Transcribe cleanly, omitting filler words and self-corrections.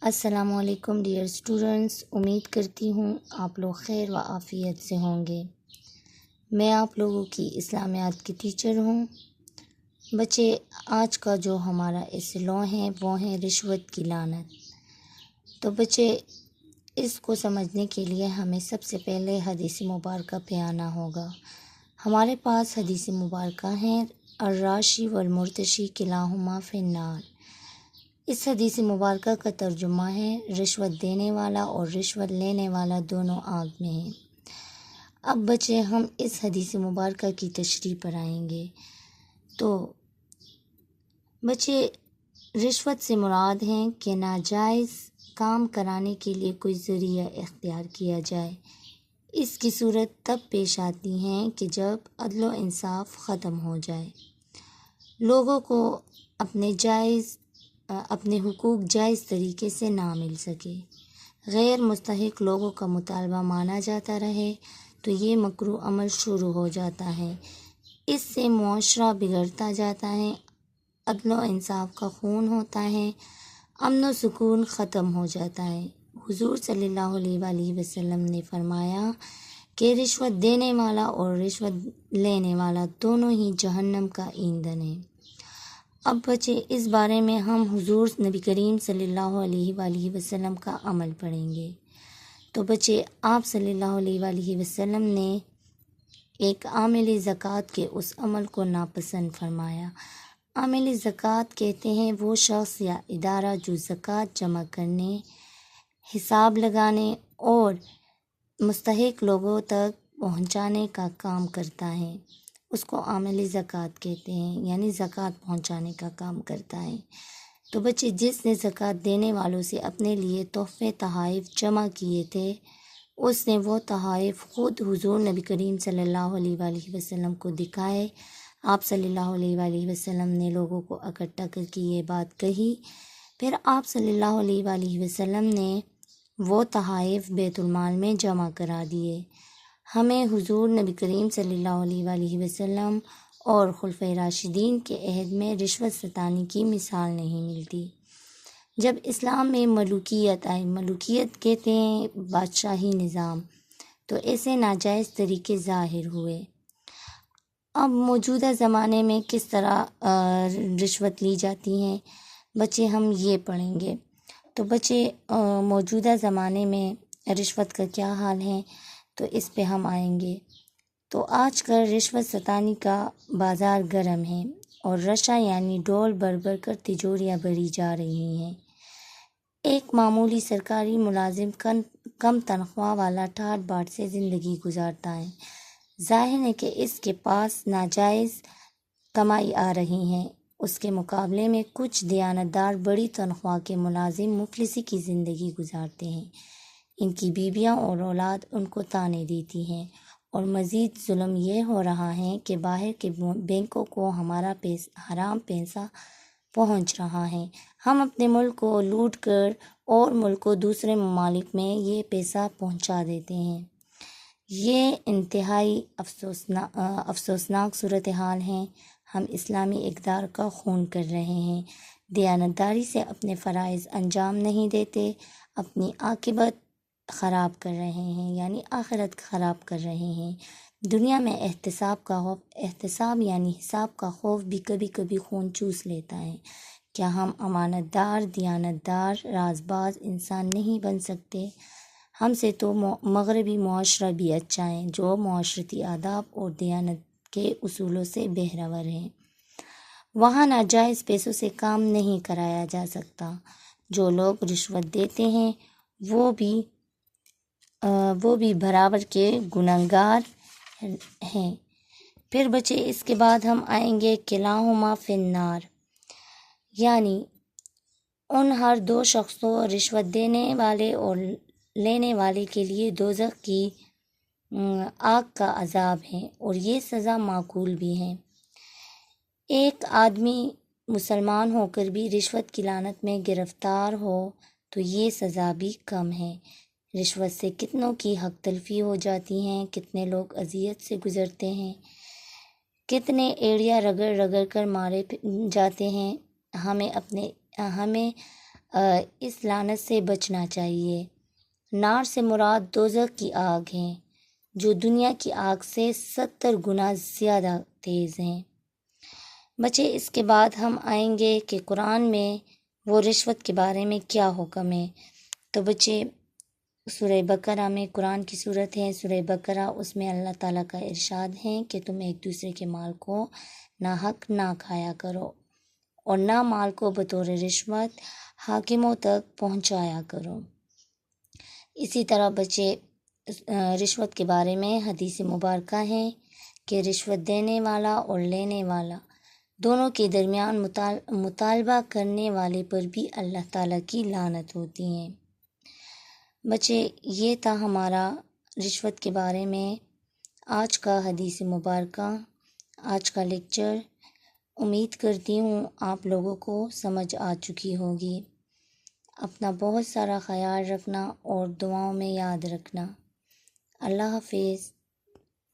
السلام علیکم dear students, امید کرتی ہوں آپ لوگ خیر و عافیت سے ہوں گے۔ میں آپ لوگوں کی اسلامیات کی ٹیچر ہوں۔ بچے، آج کا جو ہمارا ایسلو ہے وہ ہے رشوت کی لعنت۔ تو بچے، اس کو سمجھنے کے لیے ہمیں سب سے پہلے حدیث مبارکہ پہ آنا ہوگا۔ ہمارے پاس حدیث مبارکہ ہیں، الراشی والمرتشی کلاہما فی النار۔ اس حدیث مبارکہ کا ترجمہ ہے، رشوت دینے والا اور رشوت لینے والا دونوں آگ میں ہیں۔ اب بچے، ہم اس حدیث مبارکہ کی تشریح پر آئیں گے۔ تو بچے، رشوت سے مراد ہیں کہ ناجائز کام کرانے کے لیے کوئی ذریعہ اختیار کیا جائے۔ اس کی صورت تب پیش آتی ہیں کہ جب عدل و انصاف ختم ہو جائے، لوگوں کو اپنے حقوق جائز طریقے سے نہ مل سکے، غیر مستحق لوگوں کا مطالبہ مانا جاتا رہے تو یہ مکروہ عمل شروع ہو جاتا ہے۔ اس سے معاشرہ بگڑتا جاتا ہے، عدل و انصاف کا خون ہوتا ہے، امن و سکون ختم ہو جاتا ہے۔ حضور صلی اللہ علیہ وآلہ وسلم نے فرمایا کہ رشوت دینے والا اور رشوت لینے والا دونوں ہی جہنم کا ایندھن ہے۔ اب بچے، اس بارے میں ہم حضور نبی کریم صلی اللہ علیہ وآلہ وسلم کا عمل پڑھیں گے۔ تو بچے، آپ صلی اللہ علیہ وآلہ وسلم نے ایک عامل زکوٰۃ کے اس عمل کو ناپسند فرمایا۔ عامل زکوٰۃ کہتے ہیں وہ شخص یا ادارہ جو زکوٰۃ جمع کرنے، حساب لگانے اور مستحق لوگوں تک پہنچانے کا کام کرتا ہے، اس کو عامل زکوٰۃ کہتے ہیں، یعنی زکوٰۃ پہنچانے کا کام کرتا ہے۔ تو بچے، جس نے زکوٰۃ دینے والوں سے اپنے لیے تحفے تحائف جمع کیے تھے، اس نے وہ تحائف خود حضور نبی کریم صلی اللہ علیہ وآلہ وسلم کو دکھائے۔ آپ صلی اللہ علیہ وآلہ وسلم نے لوگوں کو اکٹھا کر کے یہ بات کہی۔ پھر آپ صلی اللہ علیہ وآلہ وسلم نے وہ تحائف بیت المال میں جمع کرا دیے۔ ہمیں حضور نبی کریم صلی اللہ علیہ وآلہ وسلم اور خلفائے راشدین کے عہد میں رشوت ستانی کی مثال نہیں ملتی۔ جب اسلام میں ملوکیت آئی، ملوکیت کہتے ہیں بادشاہی نظام، تو ایسے ناجائز طریقے ظاہر ہوئے۔ اب موجودہ زمانے میں کس طرح رشوت لی جاتی ہیں بچے، ہم یہ پڑھیں گے۔ تو بچے، موجودہ زمانے میں رشوت کا کیا حال ہے، تو اس پہ ہم آئیں گے۔ تو آج کل رشوت ستانی کا بازار گرم ہے اور رشا یعنی ڈول بڑھ بڑھ کر تجوریاں بھری جا رہی ہیں۔ ایک معمولی سرکاری ملازم کم تنخواہ والا ٹھاٹ باٹ سے زندگی گزارتا ہے۔ ظاہر ہے کہ اس کے پاس ناجائز کمائی آ رہی ہے، اس کے مقابلے میں کچھ دیانتدار بڑی تنخواہ کے ملازم مفلسی کی زندگی گزارتے ہیں۔ ان کی بیویاں اور اولاد ان کو طعنے دیتی ہیں، اور مزید ظلم یہ ہو رہا ہے کہ باہر کے بینکوں کو ہمارا حرام پیسہ پہنچ رہا ہے۔ ہم اپنے ملک کو لوٹ کر اور ملک کو دوسرے ممالک میں یہ پیسہ پہنچا دیتے ہیں۔ یہ انتہائی افسوسناک صورتحال ہے۔ ہم اسلامی اقدار کا خون کر رہے ہیں، دیانتداری سے اپنے فرائض انجام نہیں دیتے، اپنی عاقبت خراب کر رہے ہیں، یعنی آخرت خراب کر رہے ہیں۔ دنیا میں احتساب یعنی حساب کا خوف بھی کبھی کبھی خون چوس لیتا ہے۔ کیا ہم امانت دار، دیانتدار، رازباز انسان نہیں بن سکتے؟ ہم سے تو مغربی معاشرہ بھی اچھا ہے، جو معاشرتی آداب اور دیانت کے اصولوں سے بہرور ہیں۔ وہاں ناجائز پیسوں سے کام نہیں کرایا جا سکتا۔ جو لوگ رشوت دیتے ہیں وہ بھی برابر کے گنہگار ہیں۔ پھر بچے، اس کے بعد ہم آئیں گے کلاہما فی النار، یعنی ان ہر دو شخصوں، رشوت دینے والے اور لینے والے کے لیے دوزخ کی آگ کا عذاب ہے، اور یہ سزا معقول بھی ہے۔ ایک آدمی مسلمان ہو کر بھی رشوت کی لعنت میں گرفتار ہو تو یہ سزا بھی کم ہے۔ رشوت سے کتنوں کی حق تلفی ہو جاتی ہیں، کتنے لوگ اذیت سے گزرتے ہیں، کتنے ایڑیاں رگڑ رگڑ کر مارے جاتے ہیں۔ ہمیں اس لعنت سے بچنا چاہیے۔ نار سے مراد دوزخ کی آگ ہیں، جو دنیا کی آگ سے 70 گنا زیادہ تیز ہیں۔ بچے اس کے بعد ہم آئیں گے کہ قرآن میں وہ رشوت کے بارے میں کیا حکم ہے۔ تو بچے سورہ بقرہ میں، قرآن کی صورت ہے سورہ بقرہ، اس میں اللہ تعالیٰ کا ارشاد ہے کہ تم ایک دوسرے کے مال کو ناحق نہ کھایا کرو اور نہ مال کو بطور رشوت حاکموں تک پہنچایا کرو۔ اسی طرح بچے رشوت کے بارے میں حدیث مبارکہ ہے کہ رشوت دینے والا اور لینے والا دونوں کے درمیان مطالبہ کرنے والے پر بھی اللہ تعالیٰ کی لعنت ہوتی ہے۔ بچے یہ تھا ہمارا رشوت کے بارے میں آج کا حدیث مبارکہ، آج کا لیکچر۔ امید کرتی ہوں آپ لوگوں کو سمجھ آ چکی ہوگی۔ اپنا بہت سارا خیال رکھنا اور دعاؤں میں یاد رکھنا۔ اللہ حافظ۔